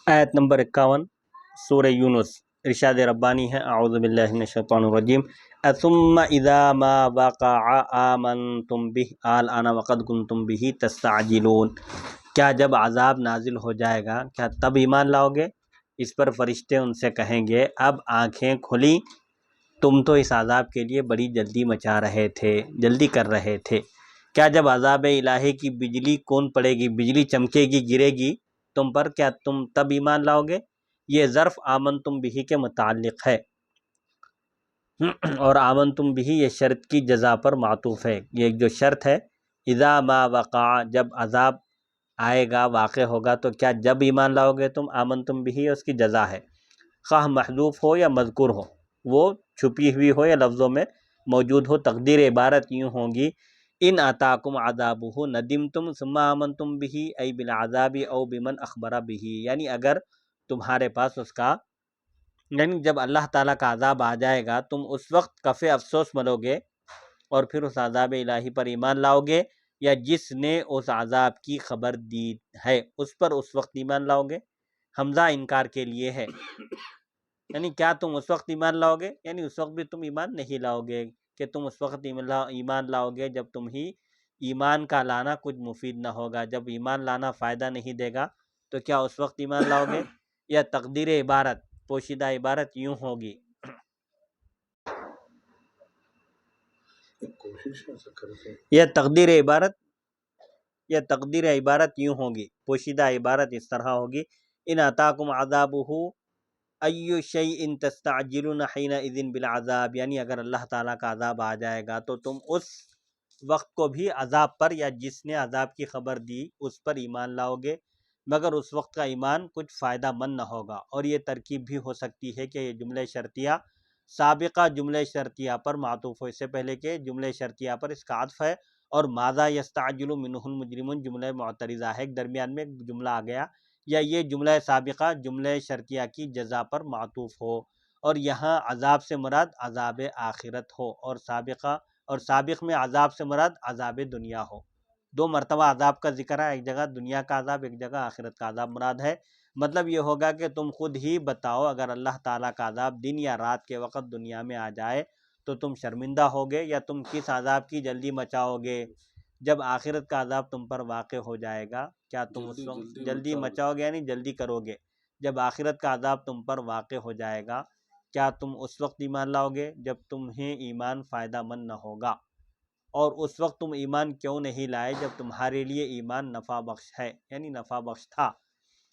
آیت نمبر 51 سورہ یونس، ارشاد ربانی ہے اعوذ باللہ من الشیطان الرجیم ثم اذا ما وقع آمنتم به الآن وقد کنتم به تستعجلون، کیا جب عذاب نازل ہو جائے گا کیا تب ایمان لاؤ گے؟ اس پر فرشتے ان سے کہیں گے اب آنکھیں کھلی، تم تو اس عذاب کے لیے بڑی جلدی مچا رہے تھے، جلدی کر رہے تھے۔ کیا جب عذاب الہی کی بجلی کون پڑے گی، بجلی چمکے گی، گرے گی تم پر، کیا تم تب ایمان لاؤ گے؟ یہ ظرف آمنتم بھی کے متعلق ہے، اور آمنتم بھی یہ شرط کی جزا پر معطوف ہے۔ یہ ایک جو شرط ہے اذا ما وقع، جب عذاب آئے گا، واقع ہوگا، تو کیا جب ایمان لاؤ گے تم، آمنتم بھی اس کی جزا ہے، خواہ محذوف ہو یا مذکور ہو، وہ چھپی ہوئی ہو یا لفظوں میں موجود ہو۔ تقدیر عبارت یوں ہوگی ان اتاکم عذابہ ندمتم ثم آمنتم به ای بالعذاب او بمن اخبر به، یعنی اگر تمہارے پاس اس کا، یعنی جب اللہ تعالیٰ کا عذاب آ جائے گا تم اس وقت کف افسوس ملو گے اور پھر اس عذاب الہی پر ایمان لاؤ گے، یا جس نے اس عذاب کی خبر دی ہے اس پر اس وقت ایمان لاؤ گے۔ حمزہ انکار کے لیے ہے، یعنی کیا تم اس وقت ایمان لاؤ گے، یعنی اس وقت بھی تم ایمان نہیں لاؤ گے، کہ تم اس وقت ایمان لاؤ گے جب تم ہی ایمان کا لانا کچھ مفید نہ ہوگا، جب ایمان لانا فائدہ نہیں دے گا تو کیا اس وقت ایمان لاؤ گے؟ یا تقدیر عبارت، پوشیدہ عبارت یوں ہوگی، یا تقدیر عبارت یوں ہوگی، پوشیدہ عبارت اس طرح ہوگی ان اتاکم عذابہ ای شیء تستعجلون حینئذ بالعذاب، یعنی اگر اللہ تعالیٰ کا عذاب آ جائے گا تو تم اس وقت کو بھی عذاب پر یا جس نے عذاب کی خبر دی اس پر ایمان لاؤ گے، مگر اس وقت کا ایمان کچھ فائدہ مند نہ ہوگا۔ اور یہ ترکیب بھی ہو سکتی ہے کہ یہ جملہ شرطیہ سابقہ جملہ شرطیہ پر معطوف ہو، اس سے پہلے کہ جملہ شرطیہ پر اس کا عطف ہے، اور ماذا یستعجل منہ المجرمون جملہ معترضہ ہے، ایک درمیان میں جملہ آ گیا، یا یہ جملہ سابقہ جملہ شرطیہ کی جزا پر معطوف ہو، اور یہاں عذاب سے مراد عذاب آخرت ہو، اور سابق میں عذاب سے مراد عذاب دنیا ہو۔ دو مرتبہ عذاب کا ذکر ہے، ایک جگہ دنیا کا عذاب، ایک جگہ آخرت کا عذاب مراد ہے۔ مطلب یہ ہوگا کہ تم خود ہی بتاؤ اگر اللہ تعالیٰ کا عذاب دن یا رات کے وقت دنیا میں آ جائے تو تم شرمندہ ہوگے، یا تم کس عذاب کی جلدی مچاؤ گے؟ جب آخرت کا عذاب تم پر واقع ہو جائے گا کیا تم اس وقت جلدی مچاؤ گے، یعنی جلدی کرو گے؟ جب آخرت کا عذاب تم پر واقع ہو جائے گا کیا تم اس وقت ایمان لاؤ گے جب تمہیں ایمان فائدہ مند نہ ہوگا؟ اور اس وقت تم ایمان کیوں نہیں لائے جب تمہارے لیے ایمان نفع بخش ہے، یعنی نفع بخش تھا؟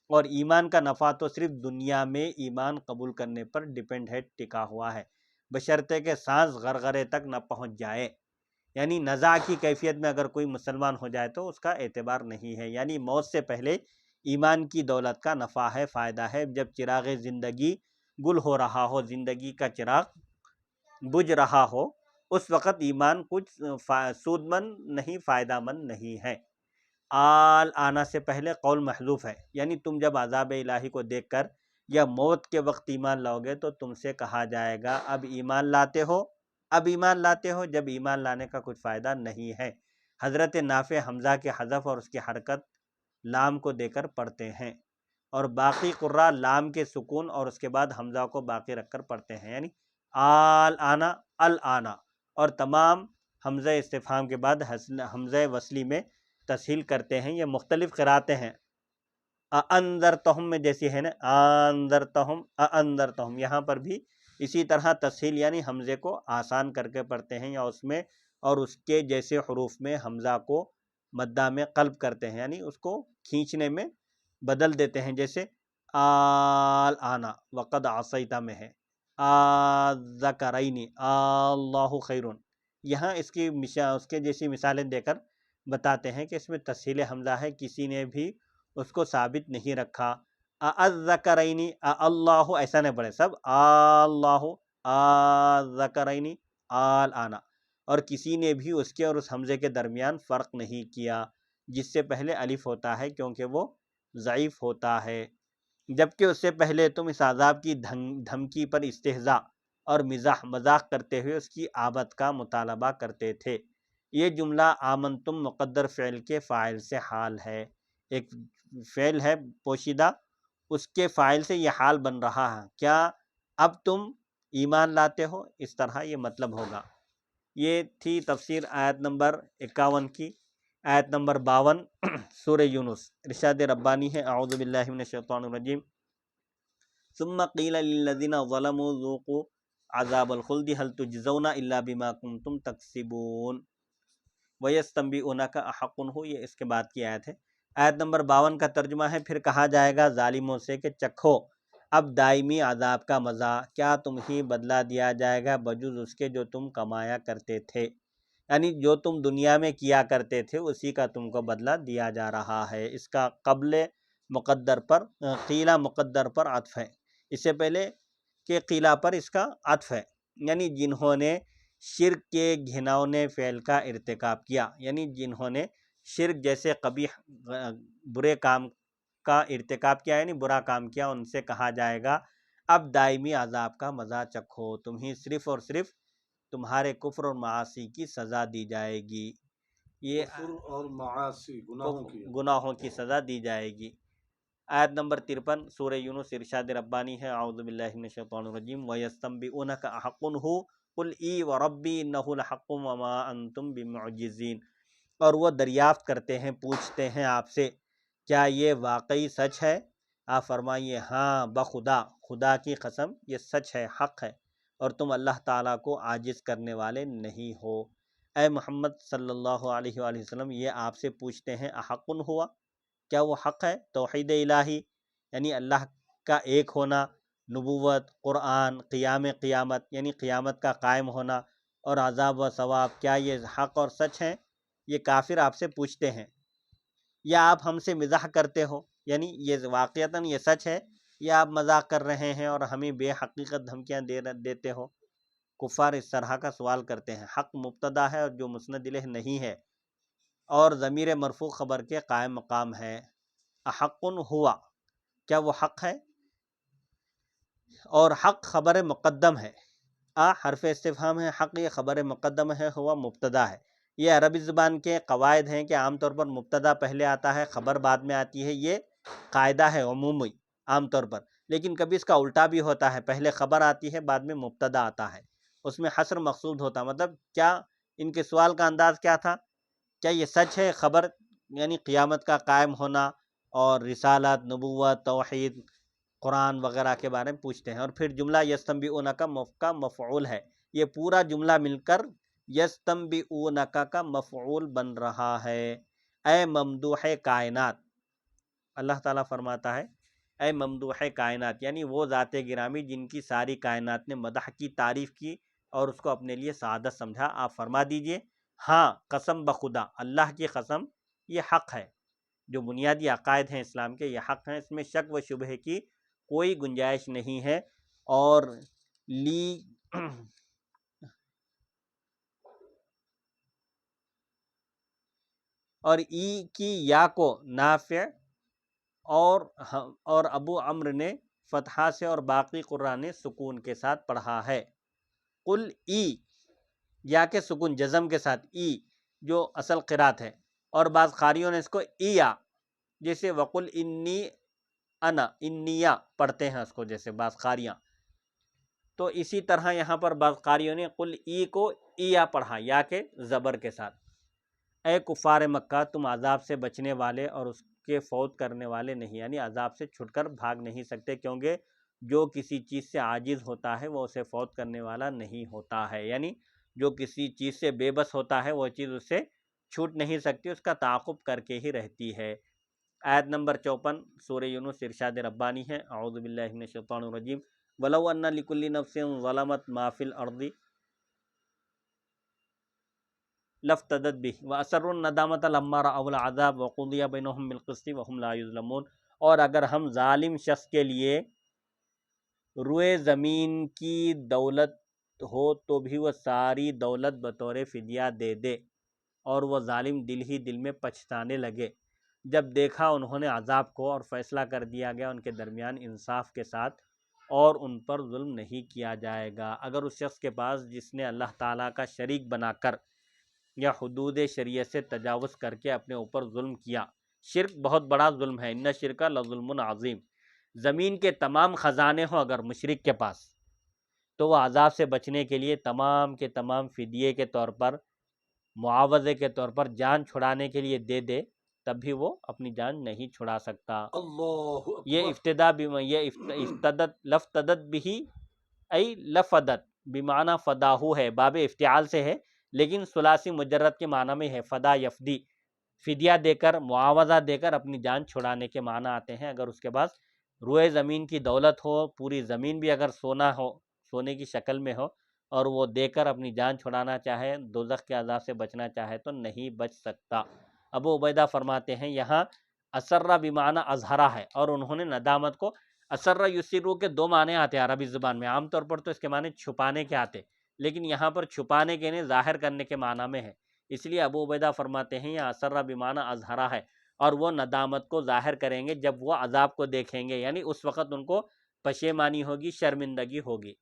اور ایمان کا نفع تو صرف دنیا میں ایمان قبول کرنے پر ڈیپینڈ ہے، ٹکا ہوا ہے، بشرطے کہ سانس غرغرے تک نہ پہنچ جائے، یعنی نزاع کی کیفیت میں اگر کوئی مسلمان ہو جائے تو اس کا اعتبار نہیں ہے، یعنی موت سے پہلے ایمان کی دولت کا نفع ہے، فائدہ ہے۔ جب چراغ زندگی گل ہو رہا ہو، زندگی کا چراغ بجھ رہا ہو، اس وقت ایمان کچھ سود مند نہیں، فائدہ مند نہیں ہے۔ آل آنا سے پہلے قول محذوف ہے، یعنی تم جب عذاب الہی کو دیکھ کر یا موت کے وقت ایمان لاؤ گے تو تم سے کہا جائے گا اب ایمان لاتے ہو، اب ایمان لاتے ہو، جب ایمان لانے کا کچھ فائدہ نہیں ہے۔ حضرت نافع حمزہ کے حذف اور اس کی حرکت لام کو دے کر پڑھتے ہیں، اور باقی قراء لام کے سکون اور اس کے بعد حمزہ کو باقی رکھ کر پڑھتے ہیں، یعنی آل آنا، الآنا، اور تمام حمزہ استفہام کے بعد حمزہ وصلی میں تسہیل کرتے ہیں۔ یہ مختلف قراتیں ہیں، اَأَنذَرْتَهُمْ میں جیسی ہے نا، اَأَنذَرْتَهُمْ اَأَنذَرْتَهُمْ، یہاں پر بھی اسی طرح تسہیل یعنی حمزے کو آسان کر کے پڑھتے ہیں، یا اس میں اور اس کے جیسے حروف میں حمزہ کو مدہ میں قلب کرتے ہیں، یعنی اس کو کھینچنے میں بدل دیتے ہیں، جیسے آل آنا وقد عصیت میں ہے، آذکرین اللہ خیرون، یہاں اس کے جیسی مثالیں دے کر بتاتے ہیں کہ اس میں تسہیل حمزہ ہے، کسی نے بھی اس کو ثابت نہیں رکھا۔ الذکرین اللہ ایسا نہیں پڑھے، سب اللہ، الذکرین آل آنا، اور کسی نے بھی اس کے اور اس حمزے کے درمیان فرق نہیں کیا جس سے پہلے الف ہوتا ہے، کیونکہ وہ ضعیف ہوتا ہے، جبکہ اس سے پہلے تم اس عذاب کی دھمکی پر استہزاء اور مذاق کرتے ہوئے اس کی آمد کا مطالبہ کرتے تھے۔ یہ جملہ آمنتم مقدر فعل کے فاعل سے حال ہے، ایک فعل ہے پوشیدہ، اس کے فاعل سے یہ حال بن رہا ہے، کیا اب تم ایمان لاتے ہو، اس طرح یہ مطلب ہوگا۔ یہ تھی تفسیر آیت نمبر 51 کی۔ آیت نمبر 52 سورہ یونس، ارشاد ربانی ہے، اعوذ باللہ من الشیطان الرجیم، ثم قیل للذین ظلموا ذوقوا عذاب الخلد هل تجزون الا بما کنتم تکسبون وَيَسْتَنْبِئُونَكَ أَحَقٌّ هُوَ، یہ اس کے بعد کی آیت ہے۔ آیت نمبر 52 کا ترجمہ ہے، پھر کہا جائے گا ظالموں سے کہ چکھو اب دائمی عذاب کا مزہ، کیا تم ہی بدلہ دیا جائے گا بجز اس کے جو تم کمایا کرتے تھے، یعنی جو تم دنیا میں کیا کرتے تھے اسی کا تم کو بدلہ دیا جا رہا ہے۔ اس کا قبل مقدر پر قیلہ مقدر پر عطف ہے، اس سے پہلے کہ قیلہ پر اس کا عطف ہے، یعنی جنہوں نے شرک کے گھناؤنے فعل کا ارتکاب کیا، یعنی جنہوں نے شرک جیسے قبیح برے کام کا ارتکاب کیا، یعنی برا کام کیا، ان سے کہا جائے گا اب دائمی عذاب کا مزہ چکھو، تمہیں صرف اور صرف تمہارے کفر اور معاصی کی سزا دی جائے گی، یہ کفر اور معاصی گناہوں کی سزا دی جائے گی۔ آیت نمبر 53 سورہ یونس، ارشاد ربانی ہے، اعوذ باللہ من الشیطان الرجیم، وَيَسْتَنْبِئُونَكَ أَحَقٌّ هُوَ قُلْ إِي وَرَبِّي إِنَّهُ لَحَقٌّ وَمَا أَنْتُمْ بِمُعْجِزِينَ، اور وہ دریافت کرتے ہیں، پوچھتے ہیں آپ سے، کیا یہ واقعی سچ ہے؟ آپ فرمائیے ہاں بخدا، خدا کی قسم یہ سچ ہے، حق ہے، اور تم اللہ تعالیٰ کو عاجز کرنے والے نہیں ہو۔ اے محمد صلی اللہ علیہ وآلہ وسلم، یہ آپ سے پوچھتے ہیں احق ہوا، کیا وہ حق ہے؟ توحید الہی یعنی اللہ کا ایک ہونا، نبوت، قرآن، قیامت یعنی قیامت کا قائم ہونا، اور عذاب و ثواب، کیا یہ حق اور سچ ہیں؟ یہ کافر آپ سے پوچھتے ہیں، یا آپ ہم سے مزاح کرتے ہو، یعنی یہ واقعتاً یہ سچ ہے یا آپ مذاق کر رہے ہیں اور ہمیں بے حقیقت دھمکیاں دیتے ہو؟ کفار اس طرح کا سوال کرتے ہیں۔ حق مبتدا ہے اور جو مسند الیہ نہیں ہے، اور ضمیر مرفوع خبر کے قائم مقام ہے۔ احق ہوا، کیا وہ حق ہے؟ اور حق خبر مقدم ہے، حرف استفہام ہے، حق یہ خبر مقدم ہے، ہوا مبتدا ہے۔ یہ عربی زبان کے قواعد ہیں کہ عام طور پر مبتدا پہلے آتا ہے، خبر بعد میں آتی ہے، یہ قاعدہ ہے عمومی عام طور پر، لیکن کبھی اس کا الٹا بھی ہوتا ہے، پہلے خبر آتی ہے بعد میں مبتدا آتا ہے، اس میں حصر مقصود ہوتا ہے۔ مطلب کیا ان کے سوال کا انداز کیا تھا؟ کیا یہ سچ ہے؟ خبر یعنی قیامت کا قائم ہونا اور رسالت، نبوت، توحید، قرآن وغیرہ کے بارے میں پوچھتے ہیں۔ اور پھر جملہ یستنبئونک کا مفعول ہے، یہ پورا جملہ مل کر یستنبئونک کا مفعول بن رہا ہے۔ اے ممدوح کائنات، اللہ تعالیٰ فرماتا ہے اے ممدوح کائنات، یعنی وہ ذات گرامی جن کی ساری کائنات نے مدح کی، تعریف کی اور اس کو اپنے لیے سعادت سمجھا، آپ فرما دیجئے ہاں قسم بخدا، اللہ کی قسم، یہ حق ہے۔ جو بنیادی عقائد ہیں اسلام کے یہ حق ہیں، اس میں شک و شبہ کی کوئی گنجائش نہیں ہے۔ اور ای کی یا کو نافع اور ابو عمرو نے فتحہ سے اور باقی قراء نے سکون کے ساتھ پڑھا ہے۔ قل ای، یا کے سکون جزم کے ساتھ، ای جو اصل قرات ہے، اور بعض قاریوں نے اس کو ایا، جیسے وقل انی انا، انیا پڑھتے ہیں اس کو، جیسے بعض قاریاں، تو اسی طرح یہاں پر بعض قاریوں نے قل ای کو ایا پڑھا، یا کے زبر کے ساتھ۔ اے کفار مکہ، تم عذاب سے بچنے والے اور اس کے فوت کرنے والے نہیں، یعنی عذاب سے چھٹ کر بھاگ نہیں سکتے، کیونکہ جو کسی چیز سے عاجز ہوتا ہے وہ اسے فوت کرنے والا نہیں ہوتا ہے، یعنی جو کسی چیز سے بے بس ہوتا ہے وہ چیز اس سے چھوٹ نہیں سکتی، اس کا تعاقب کر کے ہی رہتی ہے۔ آیت نمبر 54 سورہ یونس، ارشاد ربانی ہے، اعوذ باللہ من الشیطان الرجیم، وَلَوْ أَنَّ لِكُلِّ نَفْسٍ ظَلَمَتْ مَا فِي الْأَرْضِ لَافْتَدَتْ بِهِ وَأَسَرُّوا النَّدَامَةَ لَمَّا رَأَوُا الْعَذَابَ وَقُضِيَ بَيْنَهُم بِالْقِسْطِ وَهُمْ لَا يُظْلَمُونَ، اور اگر ہم ظالم شخص کے لیے روئے زمین کی دولت ہو تو بھی وہ ساری دولت بطور فدیہ دے دے، اور وہ ظالم دل ہی دل میں پچھتانے لگے جب دیکھا انہوں نے عذاب کو، اور فیصلہ کر دیا گیا ان کے درمیان انصاف کے ساتھ، اور ان پر ظلم نہیں کیا جائے گا۔ اگر اس شخص کے پاس جس نے اللہ تعالیٰ کا شریک بنا کر یا حدود شریعت سے تجاوز کر کے اپنے اوپر ظلم کیا، شرک بہت بڑا ظلم ہے، ان شرک لظلم عظیم، زمین کے تمام خزانے ہوں اگر مشرک کے پاس، تو وہ عذاب سے بچنے کے لیے تمام کے تمام فدیے کے طور پر، معاوضے کے طور پر جان چھڑانے کے لیے دے دے، تب بھی وہ اپنی جان نہیں چھڑا سکتا۔ اللہ یہ اکبر۔ یہ افتدت لفتدت بھی ای لفدت بمعنی فداہو ہے، باب افتعال سے ہے، لیکن ثلاثی مجرد کے معنی میں ہے، فدا یفدی، فدیہ دے کر، معاوضہ دے کر اپنی جان چھڑانے کے معنی آتے ہیں۔ اگر اس کے پاس روئے زمین کی دولت ہو، پوری زمین بھی اگر سونا ہو، سونے کی شکل میں ہو، اور وہ دے کر اپنی جان چھڑانا چاہے، دوزخ کے عذاب سے بچنا چاہے، تو نہیں بچ سکتا۔ ابو عبیدہ فرماتے ہیں یہاں اسرہ بمعنی اظہرہ ہے، اور انہوں نے ندامت کو، اسرہ یسرو کے دو معنی آتے ہیں عربی زبان میں، عام طور پر تو اس کے معنی چھپانے کے آتے، لیکن یہاں پر چھپانے کے نہیں، ظاہر کرنے کے معنی میں ہے، اس لیے ابو عبیدہ فرماتے ہیں یہاں اسرہ بمعنی اظہرہ ہے، اور وہ ندامت کو ظاہر کریں گے جب وہ عذاب کو دیکھیں گے، یعنی اس وقت ان کو پشیمانی ہوگی، شرمندگی ہوگی،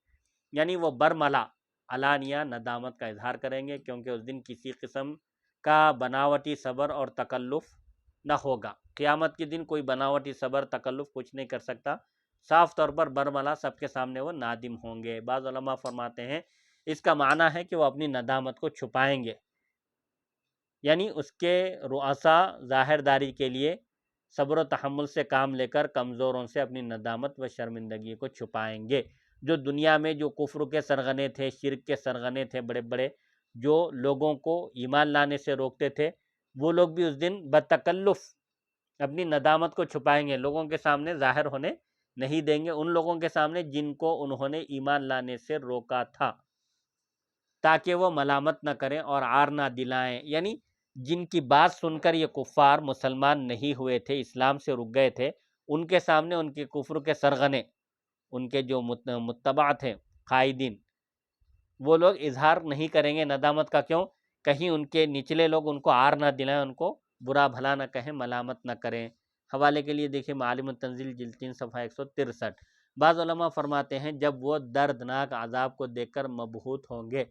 یعنی وہ برملا علانیہ ندامت کا اظہار کریں گے، کیونکہ اس دن کسی قسم کا بناوٹی صبر اور تکلف نہ ہوگا۔ قیامت کے دن کوئی بناوٹی صبر تکلف کچھ نہیں کر سکتا، صاف طور پر برملا سب کے سامنے وہ نادم ہوں گے۔ بعض علماء فرماتے ہیں اس کا معنی ہے کہ وہ اپنی ندامت کو چھپائیں گے، یعنی اس کے رؤساء ظاہر داری کے لیے صبر و تحمل سے کام لے کر کمزوروں سے اپنی ندامت و شرمندگی کو چھپائیں گے۔ جو دنیا میں جو کفر کے سرغنے تھے، شرک کے سرغنے تھے، بڑے بڑے جو لوگوں کو ایمان لانے سے روکتے تھے، وہ لوگ بھی اس دن بتکلف اپنی ندامت کو چھپائیں گے، لوگوں کے سامنے ظاہر ہونے نہیں دیں گے، ان لوگوں کے سامنے جن کو انہوں نے ایمان لانے سے روکا تھا، تاکہ وہ ملامت نہ کریں اور عار نہ دلائیں، یعنی جن کی بات سن کر یہ کفار مسلمان نہیں ہوئے تھے، اسلام سے رک گئے تھے، ان کے سامنے ان کے کفر کے سرغنے، ان کے جو متبع تھے قائدین، وہ لوگ اظہار نہیں کریں گے ندامت کا، کیوں؟ کہیں ان کے نچلے لوگ ان کو عار نہ دلائیں، ان کو برا بھلا نہ کہیں، ملامت نہ کریں۔ حوالے کے لیے دیکھیں معالم التنزیل جلد 3 صفحہ 163۔ بعض علماء فرماتے ہیں جب وہ دردناک عذاب کو دیکھ کر مبہوت ہوں گے،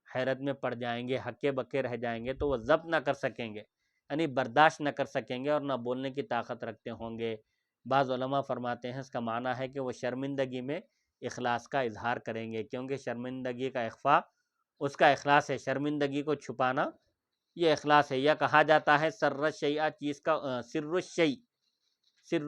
حیرت میں پڑ جائیں گے، ہکے بکے رہ جائیں گے، تو وہ ضبط نہ کر سکیں گے، یعنی برداشت نہ کر سکیں گے اور نہ بولنے کی طاقت رکھتے ہوں گے۔ بعض علماء فرماتے ہیں اس کا معنی ہے کہ وہ شرمندگی میں اخلاص کا اظہار کریں گے، کیونکہ شرمندگی کا اخفاء اس کا اخلاص ہے، شرمندگی کو چھپانا یہ اخلاص ہے۔ یا کہا جاتا ہے سر الشیء چیز کا، سر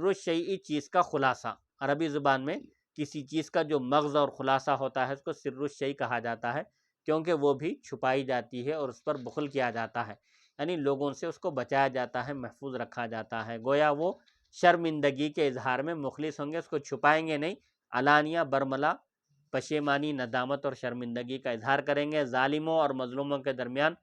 الشیء چیز کا خلاصہ، عربی زبان میں کسی چیز کا جو مغز اور خلاصہ ہوتا ہے اس کو سر الشیء کہا جاتا ہے، کیونکہ وہ بھی چھپائی جاتی ہے اور اس پر بخل کیا جاتا ہے، یعنی لوگوں سے اس کو بچایا جاتا ہے، محفوظ رکھا جاتا ہے۔ گویا وہ شرمندگی کے اظہار میں مخلص ہوں گے، اس کو چھپائیں گے نہیں، علانیہ برملا پشیمانی، ندامت اور شرمندگی کا اظہار کریں گے۔ ظالموں اور مظلوموں کے درمیان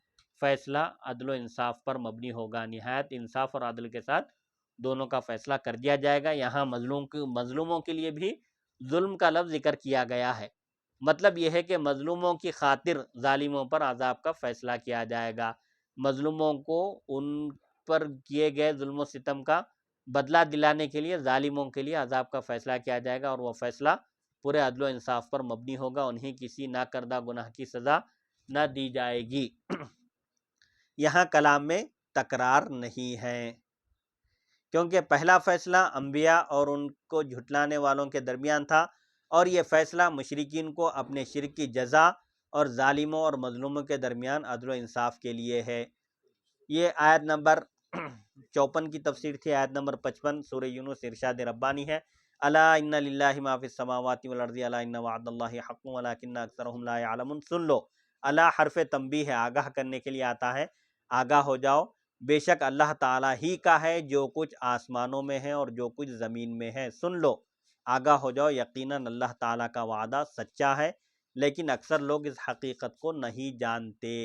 فیصلہ عدل و انصاف پر مبنی ہوگا، نہایت انصاف اور عدل کے ساتھ دونوں کا فیصلہ کر دیا جائے گا۔ یہاں مظلوموں کے لیے بھی ظلم کا لفظ ذکر کیا گیا ہے، مطلب یہ ہے کہ مظلوموں کی خاطر ظالموں پر عذاب کا فیصلہ کیا جائے گا، مظلوموں کو ان پر کیے گئے ظلم و ستم کا بدلہ دلانے کے لیے ظالموں کے لیے عذاب کا فیصلہ کیا جائے گا، اور وہ فیصلہ پورے عدل و انصاف پر مبنی ہوگا، انہیں کسی نہ کردہ گناہ کی سزا نہ دی جائے گی۔ یہاں کلام میں تکرار نہیں ہے، کیونکہ پہلا فیصلہ انبیاء اور ان کو جھٹلانے والوں کے درمیان تھا، اور یہ فیصلہ مشرکین کو اپنے شرک کی جزا اور ظالموں اور مظلوموں کے درمیان عدل و انصاف کے لیے ہے۔ یہ آیت نمبر 54 کی تفسیر تھی، آیت نمبر 55 سورہ یونس ارشاد ربانی ہے، الا ان للہ ما فی السماوات والارض الا ان وعد اللہ حق ولکن اکثرهم لا يعلمون۔ سن لو، الا حرف تنبیہ ہے، آگاہ کرنے کے لیے آتا ہے، آگاہ ہو جاؤ، بے شک اللہ تعالیٰ ہی کا ہے جو کچھ آسمانوں میں ہے اور جو کچھ زمین میں ہے، سن لو، آگاہ ہو جاؤ، یقیناً اللہ تعالیٰ کا وعدہ سچا ہے، لیکن اکثر لوگ اس حقیقت کو نہیں جانتے۔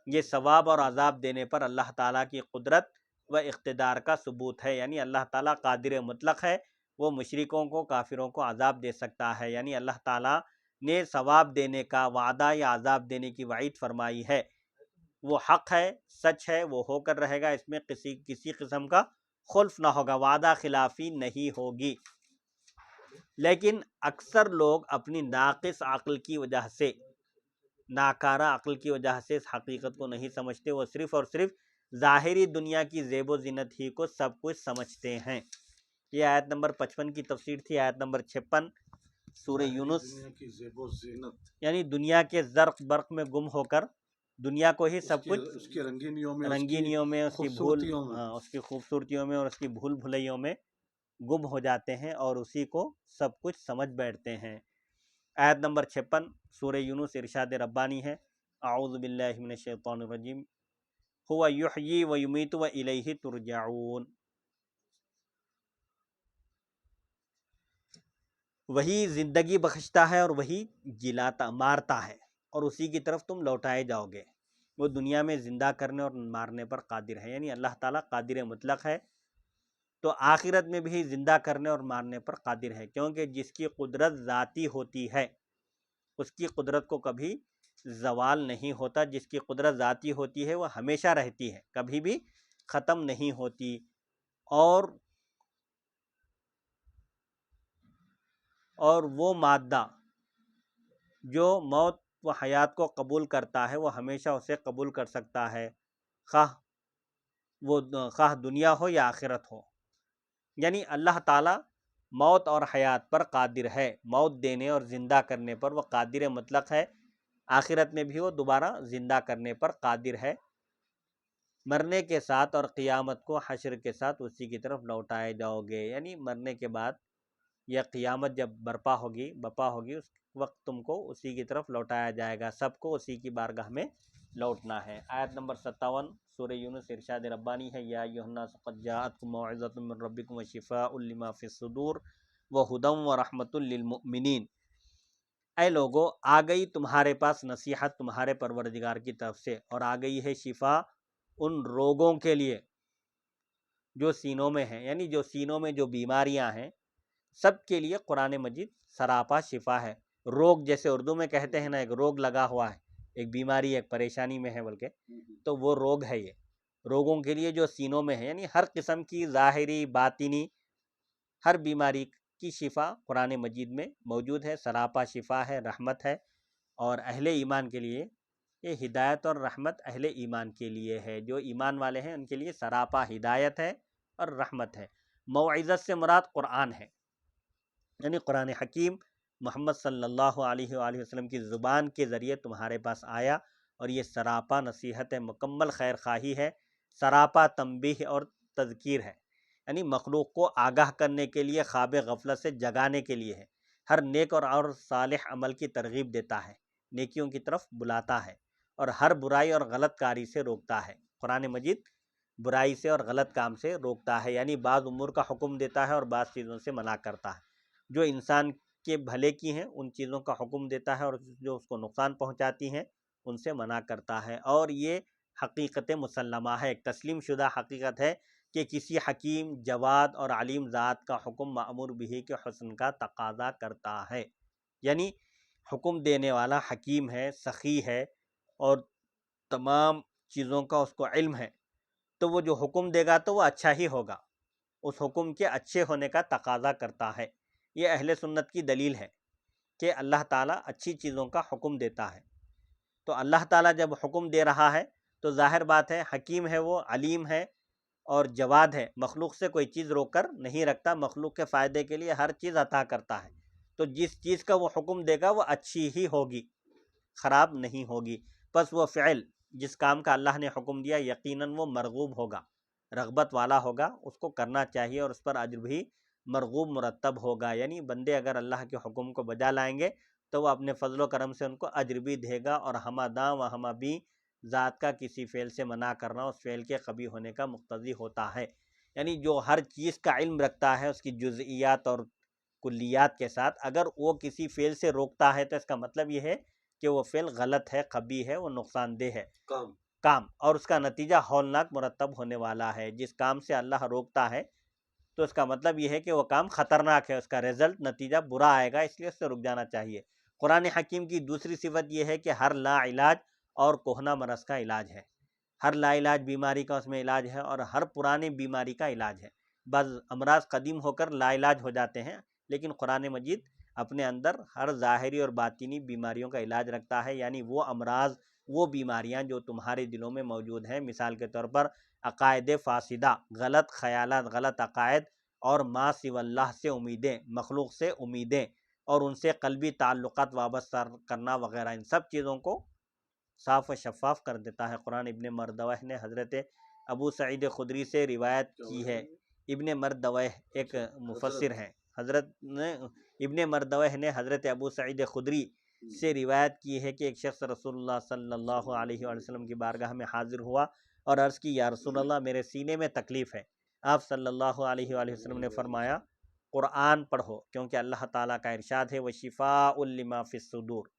یہ ثواب اور عذاب دینے پر اللہ تعالیٰ کی قدرت و اقتدار کا ثبوت ہے، یعنی اللہ تعالیٰ قادر مطلق ہے، وہ مشرکوں کو، کافروں کو عذاب دے سکتا ہے، یعنی اللہ تعالیٰ نے ثواب دینے کا وعدہ یا عذاب دینے کی وعید فرمائی ہے، وہ حق ہے، سچ ہے، وہ ہو کر رہے گا، اس میں کسی قسم کا خلف نہ ہوگا، وعدہ خلافی نہیں ہوگی۔ لیکن اکثر لوگ اپنی ناقص عقل کی وجہ سے، ناکارہ عقل کی وجہ سے اس حقیقت کو نہیں سمجھتے، وہ صرف اور صرف ظاہری دنیا کی زیب و زینت ہی کو سب کچھ سمجھتے ہیں۔ یہ آیت نمبر 55 کی تفسیر تھی. آیت نمبر 56 سورہ یونس. دنیا کی زیب و زینت، یعنی دنیا کے زرق برق میں گم ہو کر دنیا کو ہی سب کچھ اس کی رنگینیوں میں، رنگینیوں میں، اس کی بھول، خوبصورتیوں میں، اس کی خوبصورتیوں میں اور اس کی بھول بھلیوں میں گم ہو جاتے ہیں اور اسی کو سب کچھ سمجھ بیٹھتے ہیں. آیت نمبر 56 سورہ یونس ارشاد ربانی ہے. اعوذ باللہ من الشیطان الرجیم. هو یحیی و یمیت و الیہ ترجعون. وہی زندگی بخشتا ہے اور وہی جلاتا مارتا ہے اور اسی کی طرف تم لوٹائے جاؤ گے. وہ دنیا میں زندہ کرنے اور مارنے پر قادر ہے، یعنی اللہ تعالیٰ قادر مطلق ہے، تو آخرت میں بھی زندہ کرنے اور مارنے پر قادر ہے، کیونکہ جس کی قدرت ذاتی ہوتی ہے اس کی قدرت کو کبھی زوال نہیں ہوتا. جس کی قدرت ذاتی ہوتی ہے وہ ہمیشہ رہتی ہے، کبھی بھی ختم نہیں ہوتی. اور وہ مادہ جو موت و حیات کو قبول کرتا ہے وہ ہمیشہ اسے قبول کر سکتا ہے، خواہ دنیا ہو یا آخرت ہو. یعنی اللہ تعالیٰ موت اور حیات پر قادر ہے، موت دینے اور زندہ کرنے پر وہ قادر مطلق ہے. آخرت میں بھی وہ دوبارہ زندہ کرنے پر قادر ہے. مرنے کے ساتھ اور قیامت کو حشر کے ساتھ اسی کی طرف لوٹائے جاؤ گے. یعنی مرنے کے بعد یا قیامت جب بپا ہوگی اس وقت تم کو اسی کی طرف لوٹایا جائے گا، سب کو اسی کی بارگاہ میں لوٹنا ہے. آیت نمبر 57 سورہ یونس ارشاد ربانی ہے. یا ایھا الناس قد جاءتکم موعظۃ من ربکم وشفاء لما فی الصدور وہدی ورحمۃ للمؤمنین. اے لوگو، آ گئی تمہارے پاس نصیحت تمہارے پروردگار کی طرف سے اور آ گئی ہے شفا ان روگوں کے لیے جو سینوں میں ہیں. یعنی جو سینوں میں جو بیماریاں ہیں سب کے لیے قرآن مجید سراپا شفا ہے. روگ جیسے اردو میں کہتے ہیں نا، ایک روگ لگا ہوا ہے، ایک بیماری ایک پریشانی میں ہے بلکہ، تو وہ روگ ہے. یہ روگوں کے لیے جو سینوں میں ہے، یعنی ہر قسم کی ظاہری باطنی ہر بیماری کی شفا قرآن مجید میں موجود ہے. سراپا شفا ہے، رحمت ہے، اور اہل ایمان کے لیے یہ ہدایت اور رحمت اہل ایمان کے لیے ہے. جو ایمان والے ہیں ان کے لیے سراپا ہدایت ہے اور رحمت ہے. موعظت سے مراد قرآن ہے، یعنی قرآن حکیم محمد صلی اللہ علیہ وآلہ وسلم کی زبان کے ذریعے تمہارے پاس آیا اور یہ سراپا نصیحت ہے، مکمل خیر خواہی ہے، سراپا تنبیہ اور تذکیر ہے. یعنی مخلوق کو آگاہ کرنے کے لیے، خواب غفلت سے جگانے کے لیے ہے. ہر نیک اور صالح عمل کی ترغیب دیتا ہے، نیکیوں کی طرف بلاتا ہے اور ہر برائی اور غلط کاری سے روکتا ہے. قرآن مجید برائی سے اور غلط کام سے روکتا ہے، یعنی بعض امور کا حکم دیتا ہے اور بعض چیزوں سے منع کرتا ہے. جو انسان کے بھلے کی ہیں ان چیزوں کا حکم دیتا ہے اور جو اس کو نقصان پہنچاتی ہیں ان سے منع کرتا ہے. اور یہ حقیقت مسلمہ ہے، ایک تسلیم شدہ حقیقت ہے کہ کسی حکیم، جواد اور علیم ذات کا حکم مأمور بہ کے حسن کا تقاضا کرتا ہے. یعنی حکم دینے والا حکیم ہے، سخی ہے اور تمام چیزوں کا اس کو علم ہے، تو وہ جو حکم دے گا تو وہ اچھا ہی ہوگا، اس حکم کے اچھے ہونے کا تقاضا کرتا ہے. یہ اہل سنت کی دلیل ہے کہ اللہ تعالیٰ اچھی چیزوں کا حکم دیتا ہے. تو اللہ تعالیٰ جب حکم دے رہا ہے تو ظاہر بات ہے حکیم ہے، وہ علیم ہے اور جواد ہے، مخلوق سے کوئی چیز روک کر نہیں رکھتا، مخلوق کے فائدے کے لیے ہر چیز عطا کرتا ہے. تو جس چیز کا وہ حکم دے گا وہ اچھی ہی ہوگی، خراب نہیں ہوگی. پس وہ فعل جس کام کا اللہ نے حکم دیا یقیناً وہ مرغوب ہوگا، رغبت والا ہوگا، اس کو کرنا چاہیے اور اس پر اجر بھی مرغوب مرتب ہوگا. یعنی بندے اگر اللہ کے حکم کو بجا لائیں گے تو وہ اپنے فضل و کرم سے ان کو اجر بھی دے گا. اور ہمہ داں و ہمہ بھی ذات کا کسی فعل سے منع کرنا اس فعل کے قبیح ہونے کا مقتضی ہوتا ہے. یعنی جو ہر چیز کا علم رکھتا ہے اس کی جزئیات اور کلیات کے ساتھ، اگر وہ کسی فعل سے روکتا ہے تو اس کا مطلب یہ ہے کہ وہ فعل غلط ہے، قبیح ہے، وہ نقصان دہ ہے کام، اور اس کا نتیجہ ہولناک مرتب ہونے والا ہے. جس کام سے اللہ روکتا ہے تو اس کا مطلب یہ ہے کہ وہ کام خطرناک ہے، اس کا رزلٹ نتیجہ برا آئے گا، اس لیے اس سے رک جانا چاہیے. قرآن حکیم کی دوسری صفت یہ ہے کہ ہر لا علاج اور کہنا مرض کا علاج ہے. ہر لا علاج بیماری کا اس میں علاج ہے اور ہر پرانے بیماری کا علاج ہے. بعض امراض قدیم ہو کر لا علاج ہو جاتے ہیں، لیکن قرآن مجید اپنے اندر ہر ظاہری اور باطنی بیماریوں کا علاج رکھتا ہے. یعنی وہ امراض، وہ بیماریاں جو تمہارے دلوں میں موجود ہیں، مثال کے طور پر عقائد فاسدہ، غلط خیالات، غلط عقائد اور ما سوی اللہ سے امیدیں، مخلوق سے امیدیں اور ان سے قلبی تعلقات وابستہ کرنا وغیرہ، ان سب چیزوں کو صاف و شفاف کر دیتا ہے قرآن۔ ابن مردوہ نے حضرت ابو سعید خدری سے روایت کی ہے، ابن مردوہ ایک مفسر ہیں، ابن مردوہ نے حضرت ابو سعید خدری سے روایت کی ہے کہ ایک شخص رسول اللہ صلی اللہ علیہ وآلہ وسلم کی بارگاہ میں حاضر ہوا اور عرض کی، یا رسول اللہ میرے سینے میں تکلیف ہے۔ آپ صلی اللہ علیہ وآلہ وسلم نے فرمایا، قرآن پڑھو کیونکہ اللہ تعالیٰ کا ارشاد ہے وَشِفَاءٌ لِمَا فِي الصُّدُورِ۔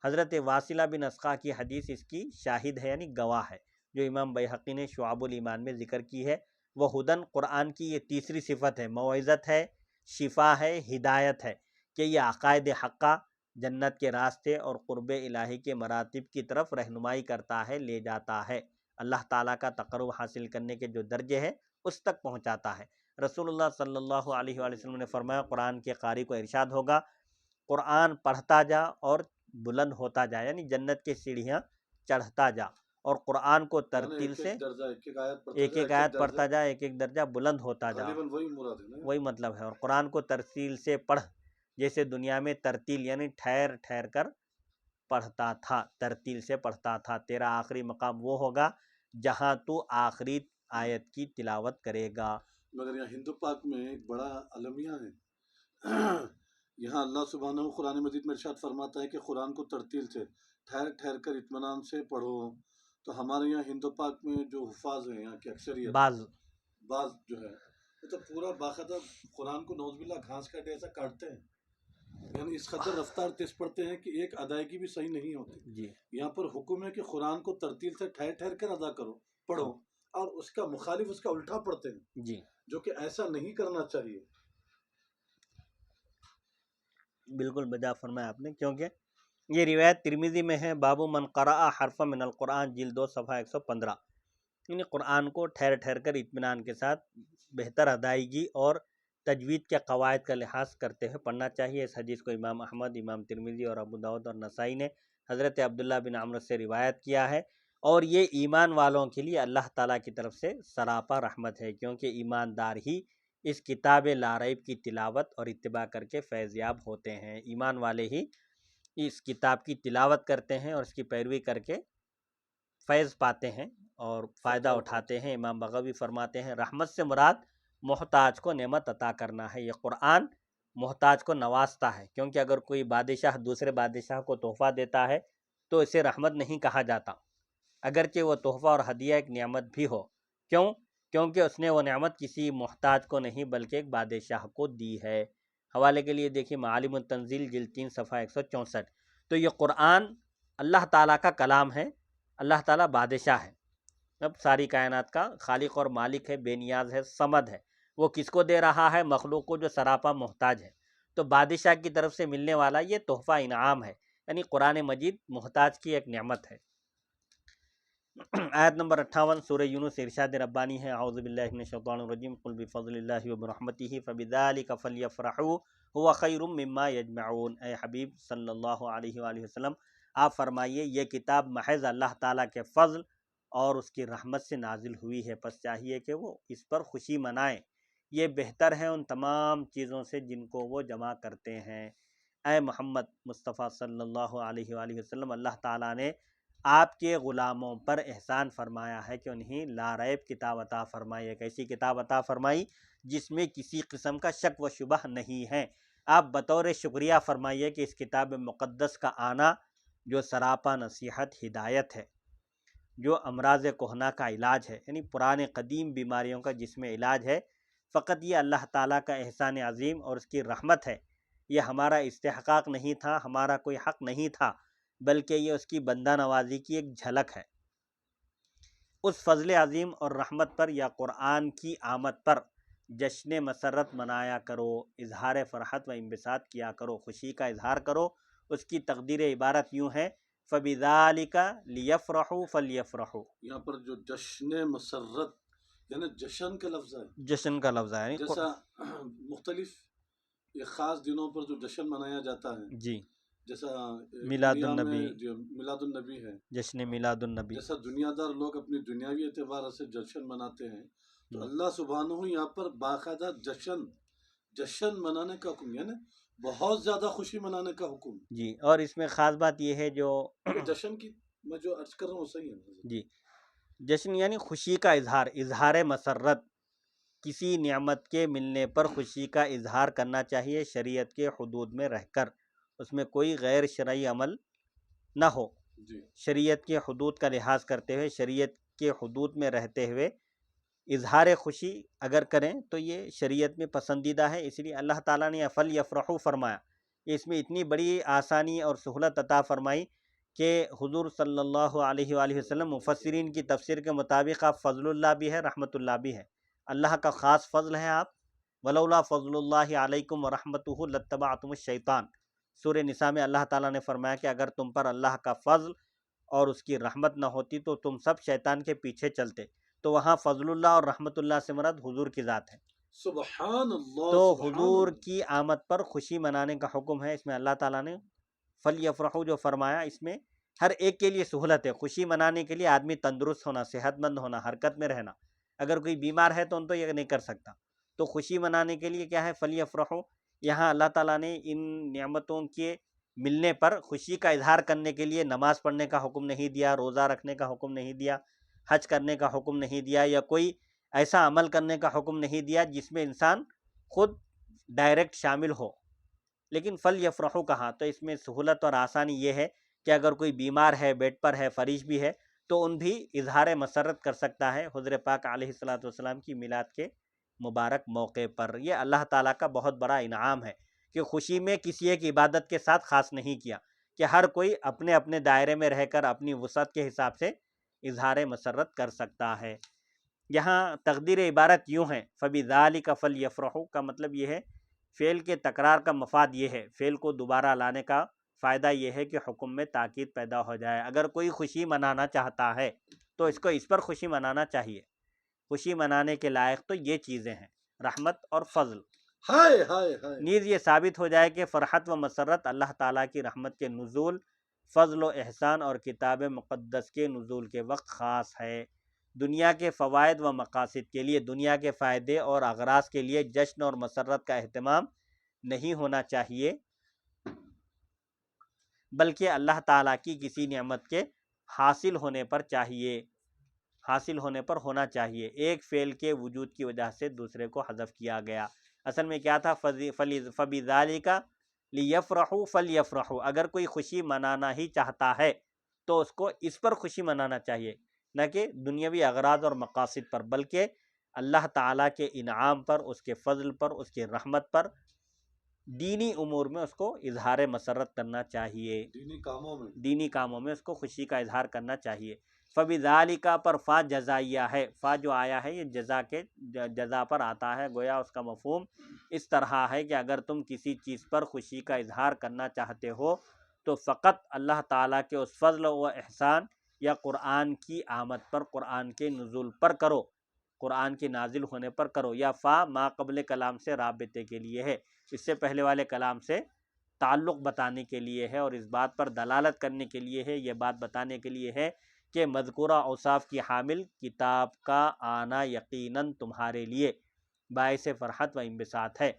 حضرت واصلہ بن اسقع کی حدیث اس کی شاہد ہے، یعنی گواہ ہے، جو امام بیہقی نے شعب الایمان میں ذکر کی ہے۔ وہ ہدن، قرآن کی یہ تیسری صفت ہے، موعظت ہے، شفا ہے، ہدایت ہے، کہ یہ عقائد حقہ، جنت کے راستے اور قرب الہی کے مراتب کی طرف رہنمائی کرتا ہے، لے جاتا ہے، اللہ تعالیٰ کا تقرب حاصل کرنے کے جو درجے ہیں اس تک پہنچاتا ہے۔ رسول اللہ صلی اللہ علیہ وآلہ وسلم نے فرمایا، قرآن کے قاری کو ارشاد ہوگا، قرآن پڑھتا جا اور بلند ہوتا جا، یعنی جنت کی سیڑھیاں چڑھتا جا، اور قرآن کو ترتیل سے ایک ایک آیت پڑھتا جا، ایک ایک درجہ بلند ہوتا جا، وہی مطلب ہے۔ اور قرآن کو ترتیل سے پڑھ، جیسے دنیا میں ترتیل یعنی ٹھہر ٹھہر کر پڑھتا تھا، ترتیل سے پڑھتا تھا۔ تیرا آخری مقام وہ ہوگا جہاں تو آخری آیت کی تلاوت کرے گا۔ مگر یہاں ہندو پاک میں ایک بڑا المیہ ہے، یہاں اللہ سبحانہ و قرآن مجید میں ارشاد فرماتا ہے کہ قرآن کو ترتیل سے ٹھہر ٹھہر کر اطمینان سے پڑھو۔ تو ہمارے یہاں ہندو پاک میں جو حفاظ ہیں، یہاں کی اکثریت بعض جو ہے تو پورا باقاعدہ قرآن کو نعوذ باللہ گھاس کا ایسا کاٹتے ہیں، یعنی اس قدر رفتار تیز پڑھتے ہیں کہ ایک ادائیگی بھی صحیح نہیں ہوتی۔ جی، یہاں پر حکم ہے کہ قرآن کو ترتیل سے ٹھہر ٹھہر کر ادا کرو، پڑھو، اور اس کا مخالف اس کا الٹا پڑھتے ہیں، جی، جو کہ ایسا نہیں کرنا چاہیے۔ بالکل بجا فرمایا آپ نے، کیونکہ یہ روایت ترمذی میں ہے، باب من قرأ حرفا من القرآن جلد 2 صفحہ 115، یعنی قرآن کو ٹھہر ٹھہر کر اطمینان کے ساتھ بہتر ادائیگی اور تجوید کے قواعد کا لحاظ کرتے ہوئے پڑھنا چاہیے۔ اس حدیث کو امام احمد، امام ترمذی اور ابو داؤد اور نسائی نے حضرت عبداللہ بن عمرو سے روایت کیا ہے، اور یہ ایمان والوں کے لیے اللہ تعالیٰ کی طرف سے سراپا رحمت ہے، کیونکہ ایماندار ہی اس کتاب لا ریب کی تلاوت اور اتباع کر کے فیض یاب ہوتے ہیں۔ ایمان والے ہی اس کتاب کی تلاوت کرتے ہیں اور اس کی پیروی کر کے فیض پاتے ہیں اور فائدہ اٹھاتے ہیں۔ امام بغوی فرماتے ہیں، رحمت سے مراد محتاج کو نعمت عطا کرنا ہے۔ یہ قرآن محتاج کو نوازتا ہے، کیونکہ اگر کوئی بادشاہ دوسرے بادشاہ کو تحفہ دیتا ہے تو اسے رحمت نہیں کہا جاتا، اگرچہ وہ تحفہ اور ہدیہ ایک نعمت بھی ہو۔ کیونکہ اس نے وہ نعمت کسی محتاج کو نہیں بلکہ ایک بادشاہ کو دی ہے۔ حوالے کے لیے دیکھیے معالم التنزیل جلد 3 صفحہ 164۔ تو یہ قرآن اللہ تعالیٰ کا کلام ہے، اللہ تعالیٰ بادشاہ ہے، اب ساری کائنات کا خالق اور مالک ہے، بے نیاز ہے، صمد ہے۔ وہ کس کو دے رہا ہے؟ مخلوق کو جو سراپا محتاج ہے۔ تو بادشاہ کی طرف سے ملنے والا یہ تحفہ انعام ہے، یعنی قرآن مجید محتاج کی ایک نعمت ہے۔ آیت نمبر 58 سورہ یونس، ارشاد ربانی ہے، اعوذ باللہ من الشیطان الرجیم، قل بفضل اللہ وبرحمتہ فبذلک فلیفرحوا هو خیر مما یجمعون۔ اے حبیب صلی اللہ علیہ وآلہ وسلم، آپ فرمائیے یہ کتاب محض اللہ تعالیٰ کے فضل اور اس کی رحمت سے نازل ہوئی ہے، پس چاہیے کہ وہ اس پر خوشی منائیں، یہ بہتر ہے ان تمام چیزوں سے جن کو وہ جمع کرتے ہیں۔ اے محمد مصطفیٰ صلی اللہ علیہ وآلہ وسلم، اللہ تعالیٰ نے آپ کے غلاموں پر احسان فرمایا ہے کہ انہیں لا ریب کتاب عطا فرمائی، ایک ایسی کتاب عطا فرمائی جس میں کسی قسم کا شک و شبہ نہیں ہے۔ آپ بطور شکریہ فرمائیے کہ اس کتاب مقدس کا آنا جو سراپا نصیحت، ہدایت ہے، جو امراض کہنہ کا علاج ہے، یعنی پرانے قدیم بیماریوں کا جس میں علاج ہے، فقط یہ اللہ تعالیٰ کا احسان عظیم اور اس کی رحمت ہے۔ یہ ہمارا استحقاق نہیں تھا، ہمارا کوئی حق نہیں تھا، بلکہ یہ اس کی بندہ نوازی کی ایک جھلک ہے۔ اس فضل عظیم اور رحمت پر یا قرآن کی آمد پر جشن مسرت منایا کرو، اظہار فرحت و انبساط کیا کرو، خوشی کا اظہار کرو۔ اس کی تقدیر عبارت یوں ہے، فَبِذَلِكَ لِيَفْرَحُوا فَلْيَفْرَحُوا۔ یہاں پر جو جشن مسرت یعنی جشن کا لفظ ہے، جشن کا لفظ ہے، جیسا مختلف یہ خاص دنوں پر جو جشن منایا جاتا ہے، جی، جیسا میلاد دنیا میں النبی، جو میلاد النبی ہے، جشن میلاد النبی، جیسا دنیا دار لوگ اپنی دنیاوی اعتبار سے جشن مناتے ہیں، تو اللہ سبحانہ یہاں پر باقاعدہ جشن منانے کا حکم، یعنی بہت زیادہ خوشی منانے کا حکم. جی، اور اس میں خاص بات یہ ہے جو جشن کی میں جو عرض کر رہا ہوں وہ صحیح ہے. جی، جشن یعنی خوشی کا اظہار مسرت، کسی نعمت کے ملنے پر خوشی کا اظہار کرنا چاہیے شریعت کے حدود میں رہ کر، اس میں کوئی غیر شرعی عمل نہ ہو. جی شریعت کے حدود کا لحاظ کرتے ہوئے، شریعت کے حدود میں رہتے ہوئے اظہار خوشی اگر کریں تو یہ شریعت میں پسندیدہ ہے. اس لیے اللہ تعالیٰ نے فَلْيَفْرَحُوا فرمایا. اس میں اتنی بڑی آسانی اور سہولت عطا فرمائی کہ حضور صلی اللہ علیہ وآلہ وسلم مفسرین کی تفسیر کے مطابق آپ فضل اللہ بھی ہے، رحمت اللہ بھی ہے. اللہ کا خاص فضل ہے آپ. وَلَوْلَا فَضْلُ اللَّهِ عَلَيْكُمْ وَرَحْمَتُهُ لَاتَّبَعْتُمُ الشَّيْطَانَ. سورہ نساء میں اللہ تعالیٰ نے فرمایا کہ اگر تم پر اللہ کا فضل اور اس کی رحمت نہ ہوتی تو تم سب شیطان کے پیچھے چلتے. تو وہاں فضل اللہ اور رحمت اللہ سے مراد حضور کی ذات ہے. سبحان اللہ. تو سبحان حضور اللہ. کی آمد پر خوشی منانے کا حکم ہے. اس میں اللہ تعالیٰ نے فَلْيَفْرَحُوا جو فرمایا، اس میں ہر ایک کے لیے سہولت ہے. خوشی منانے کے لیے آدمی تندرست ہونا، صحت مند ہونا، حرکت میں رہنا. اگر کوئی بیمار ہے تو ان تو یہ نہیں کر سکتا. تو خوشی منانے کے لیے کیا ہے؟ فَلْيَفْرَحُوا. یہاں اللہ تعالیٰ نے ان نعمتوں کے ملنے پر خوشی کا اظہار کرنے کے لیے نماز پڑھنے کا حکم نہیں دیا، روزہ رکھنے کا حکم نہیں دیا، حج کرنے کا حکم نہیں دیا، یا کوئی ایسا عمل کرنے کا حکم نہیں دیا جس میں انسان خود ڈائریکٹ شامل ہو. لیکن فَلْيَفْرَحُوا کہا تو اس میں سہولت اور آسانی یہ ہے کہ اگر کوئی بیمار ہے، بیڈ پر ہے، فریش بھی ہے، تو ان بھی اظہار مسرت کر سکتا ہے حضور پاک علیہ الصلوۃ والسلام کی میلاد کے مبارک موقع پر. یہ اللہ تعالیٰ کا بہت بڑا انعام ہے کہ خوشی میں کسی ایک عبادت کے ساتھ خاص نہیں کیا، کہ ہر کوئی اپنے اپنے دائرے میں رہ کر اپنی وسعت کے حساب سے اظہار مسرت کر سکتا ہے. یہاں تقدیر عبارت یوں ہے، فَبِذَالِكَ فَلْيَفْرَحُوا کا مطلب یہ ہے، فعل کے تکرار کا مفاد یہ ہے، فعل کو دوبارہ لانے کا فائدہ یہ ہے کہ حکم میں تاکید پیدا ہو جائے. اگر کوئی خوشی منانا چاہتا ہے تو اس کو اس پر خوشی منانا چاہیے. خوشی منانے کے لائق تو یہ چیزیں ہیں، رحمت اور فضل. ہائے ہائے ہائے. نیز یہ ثابت ہو جائے کہ فرحت و مسرت اللہ تعالیٰ کی رحمت کے نزول، فضل و احسان اور کتاب مقدس کے نزول کے وقت خاص ہے. دنیا کے فوائد و مقاصد کے لیے، دنیا کے فائدے اور اغراض کے لیے جشن اور مسرت کا اہتمام نہیں ہونا چاہیے، بلکہ اللہ تعالیٰ کی کسی نعمت کے حاصل ہونے پر ہونا چاہیے. ایک فعل کے وجود کی وجہ سے دوسرے کو حذف کیا گیا. اصل میں کیا تھا؟ فَبِذَالِكَ لِيَفْرَحُوا فَلْيَفْرَحُوا. اگر کوئی خوشی منانا ہی چاہتا ہے تو اس کو اس پر خوشی منانا چاہیے، نہ کہ دنیاوی اغراض اور مقاصد پر، بلکہ اللہ تعالیٰ کے انعام پر، اس کے فضل پر، اس کی رحمت پر، دینی امور میں اس کو اظہار مسرت کرنا چاہیے. دینی کاموں میں اس کو خوشی کا اظہار کرنا چاہیے. فَبِذَالِكَ پر فا جزائیہ ہے. فا جو آیا ہے یہ جزا پر آتا ہے. گویا اس کا مفہوم اس طرح ہے کہ اگر تم کسی چیز پر خوشی کا اظہار کرنا چاہتے ہو تو فقط اللہ تعالیٰ کے اس فضل و احسان یا قرآن کی آمد پر، قرآن کے نزول پر کرو، قرآن کے نازل ہونے پر کرو. یا فا ما قبل کلام سے رابطے کے لیے ہے، اس سے پہلے والے کلام سے تعلق بتانے کے لیے ہے اور اس بات پر دلالت کرنے کے لیے ہے، یہ بات بتانے کے لیے ہے کہ مذکورہ اوصاف کی حامل کتاب کا آنا یقیناً تمہارے لیے باعث فرحت و انبساط ہے.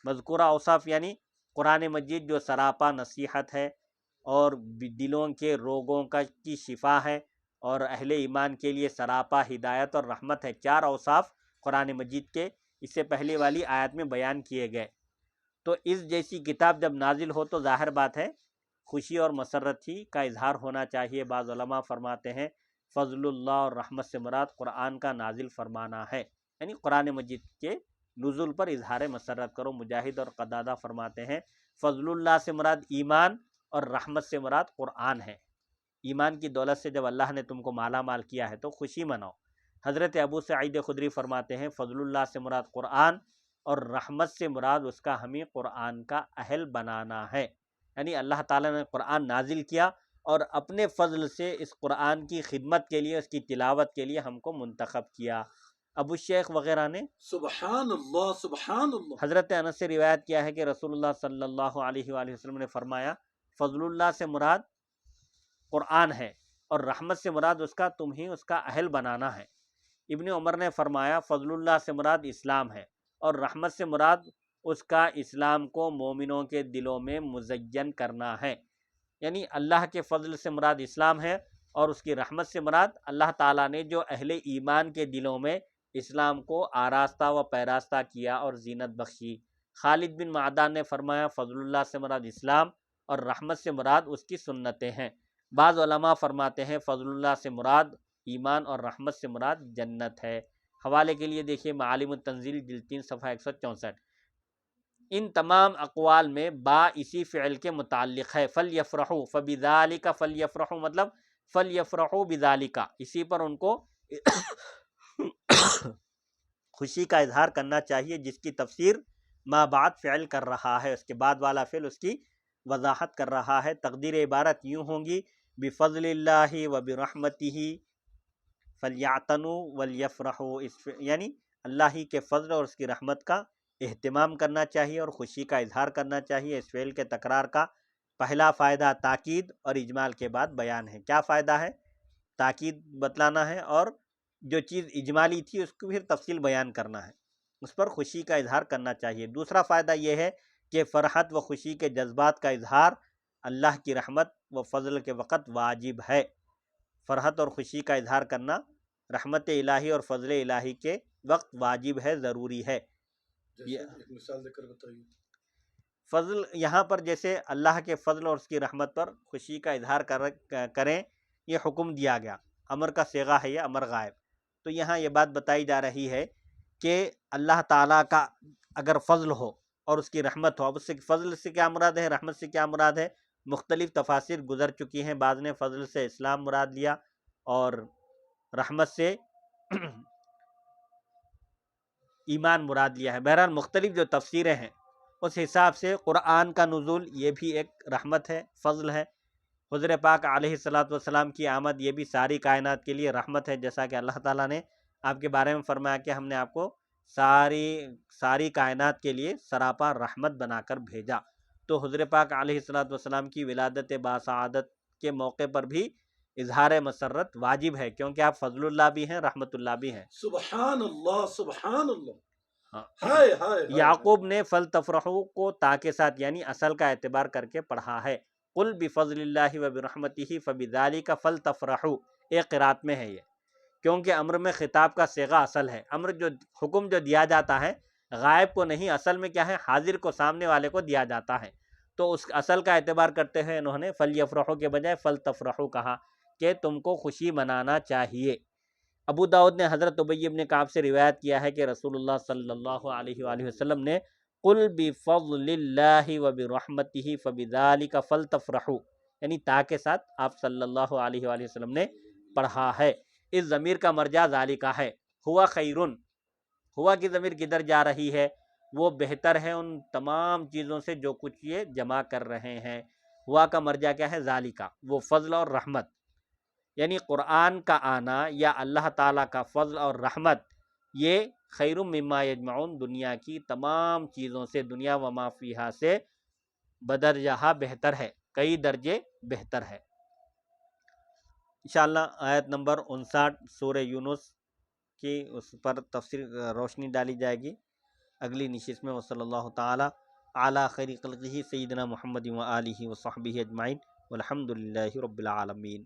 مذکورہ اوصاف یعنی قرآن مجید جو سراپا نصیحت ہے اور دلوں کے روگوں کی شفا ہے اور اہل ایمان کے لیے سراپا ہدایت اور رحمت ہے. 4 اوصاف قرآن مجید کے اس سے پہلے والی آیت میں بیان کیے گئے. تو اس جیسی کتاب جب نازل ہو تو ظاہر بات ہے خوشی اور مسرت ہی کا اظہار ہونا چاہیے. بعض علماء فرماتے ہیں فضل اللہ اور رحمت سے مراد قرآن کا نازل فرمانا ہے، یعنی قرآن مجید کے نزول پر اظہار مسرت کرو. مجاہد اور قتادہ فرماتے ہیں فضل اللہ سے مراد ایمان اور رحمت سے مراد قرآن ہے. ایمان کی دولت سے جب اللہ نے تم کو مالا مال کیا ہے تو خوشی مناؤ. حضرت ابو سعید خدری فرماتے ہیں فضل اللہ سے مراد قرآن اور رحمت سے مراد اس کا ہمیں قرآن کا اہل بنانا ہے، یعنی اللہ تعالیٰ نے قرآن نازل کیا اور اپنے فضل سے اس قرآن کی خدمت کے لیے، اس کی تلاوت کے لیے ہم کو منتخب کیا. ابو شیخ وغیرہ نے سبحان اللہ سبحان اللہ. حضرت انس سے روایت کیا ہے کہ رسول اللہ صلی اللہ علیہ وآلہ وسلم نے فرمایا فضل اللہ سے مراد قرآن ہے اور رحمت سے مراد اس کا تم ہی اس کا اہل بنانا ہے. ابن عمر نے فرمایا فضل اللہ سے مراد اسلام ہے اور رحمت سے مراد اس کا اسلام کو مومنوں کے دلوں میں مزین کرنا ہے، یعنی اللہ کے فضل سے مراد اسلام ہے اور اس کی رحمت سے مراد اللہ تعالیٰ نے جو اہل ایمان کے دلوں میں اسلام کو آراستہ و پیراستہ کیا اور زینت بخشی۔ خالد بن معدان نے فرمایا فضل اللہ سے مراد اسلام اور رحمت سے مراد اس کی سنتیں ہیں۔ بعض علماء فرماتے ہیں فضل اللہ سے مراد ایمان اور رحمت سے مراد جنت ہے۔ حوالے کے لیے دیکھیے معالم التنزیل جلد 3 صفحہ 164۔ ان تمام اقوال میں با اسی فعل کے متعلق ہے، فلیفرحوا فبذالک، فلیفرحوا مطلب فلیفرحوا بذالک، اسی پر ان کو خوشی کا اظہار کرنا چاہیے، جس کی تفسیر ما بعد فعل کر رہا ہے، اس کے بعد والا فعل اس کی وضاحت کر رہا ہے۔ تقدیر عبارت یوں ہوگی بفضل اللہ وبرحمتہ فلیعتنوا ولیفرحوا، یعنی اللہ ہی کے فضل اور اس کی رحمت کا اہتمام کرنا چاہیے اور خوشی کا اظہار کرنا چاہیے۔ اس فعل کے تکرار کا پہلا فائدہ تاکید اور اجمال کے بعد بیان ہے۔ کیا فائدہ ہے؟ تاکید بتلانا ہے اور جو چیز اجمالی تھی اس کو پھر تفصیل بیان کرنا ہے، اس پر خوشی کا اظہار کرنا چاہیے۔ دوسرا فائدہ یہ ہے کہ فرحت و خوشی کے جذبات کا اظہار اللہ کی رحمت و فضل کے وقت واجب ہے۔ فرحت اور خوشی کا اظہار کرنا رحمت الہی اور فضل الہی کے وقت واجب ہے، ضروری ہے۔ ایک مثال دے کر بتائیے۔ فضل یہاں پر جیسے اللہ کے فضل اور اس کی رحمت پر خوشی کا اظہار کریں، یہ حکم دیا گیا، امر کا صیغہ ہے، یہ امر غائب۔ تو یہاں یہ بات بتائی جا رہی ہے کہ اللہ تعالیٰ کا اگر فضل ہو اور اس کی رحمت ہو، اب اس سے فضل سے کیا مراد ہے، رحمت سے کیا مراد ہے، مختلف تفاسیر گزر چکی ہیں۔ بعض نے فضل سے اسلام مراد لیا اور رحمت سے ایمان مراد لیا ہے۔ بہرحال مختلف جو تفسیریں ہیں اس حساب سے قرآن کا نزول یہ بھی ایک رحمت ہے، فضل ہے۔ حضور پاک علیہ الصلوۃ والسلام کی آمد یہ بھی ساری کائنات کے لیے رحمت ہے، جیسا کہ اللہ تعالیٰ نے آپ کے بارے میں فرمایا کہ ہم نے آپ کو ساری کائنات کے لیے سراپا رحمت بنا کر بھیجا۔ تو حضور پاک علیہ الصلوۃ والسلام کی ولادت باسعادت کے موقع پر بھی اظہار مسرت واجب ہے، کیونکہ آپ فضل اللہ بھی ہیں، رحمت اللہ بھی ہیں۔ سبحان اللہ سبحان اللہ۔ ہاں۔ یعقوب نے فلتفرحوا کو تا کے ساتھ یعنی اصل کا اعتبار کر کے پڑھا ہے، قل بفضل اللہ وبرحمتہ فبذالک فلتفرحوا، ایک قرات میں ہے یہ، کیونکہ امر میں خطاب کا صیغہ اصل ہے۔ امر جو حکم جو دیا جاتا ہے غائب کو نہیں، اصل میں کیا ہے، حاضر کو، سامنے والے کو دیا جاتا ہے۔ تو اس اصل کا اعتبار کرتے ہوئے انہوں نے فلیفرحوا کے بجائے فلتفرحوا کہا کہ تم کو خوشی منانا چاہیے۔ ابو داؤد نے حضرت ابی بن کعب سے روایت کیا ہے کہ رسول اللہ صلی اللہ علیہ وآلہ وسلم نے قل بفضل اللہ وبرحمتہ فبذالک فلتفرحوا، یعنی تا کے ساتھ آپ صلی اللہ علیہ وآلہ وسلم نے پڑھا ہے۔ اس ضمیر کا مرجع ذالکہ ہے، ہوا خیرن، ہوا کی ضمیر کدھر جا رہی ہے، وہ بہتر ہے ان تمام چیزوں سے جو کچھ یہ جمع کر رہے ہیں۔ ہوا کا مرجع کیا ہے، ذالکہ، وہ فضل اور رحمت، یعنی قرآن کا آنا یا اللہ تعالیٰ کا فضل اور رحمت یہ خیر مما یجمعون، دنیا کی تمام چیزوں سے، دنیا و ما فیہا سے بدرجہ بہتر ہے، کئی درجے بہتر ہے۔ انشاءاللہ آیت نمبر 59 سورہ یونس کی اس پر تفسیر روشنی ڈالی جائے گی اگلی نشست میں۔ وصلی اللہ تعالی علی خیر خلقہ سیدنا محمد و آلہ و صحبہ اجمعین والحمد للہ رب العالمین۔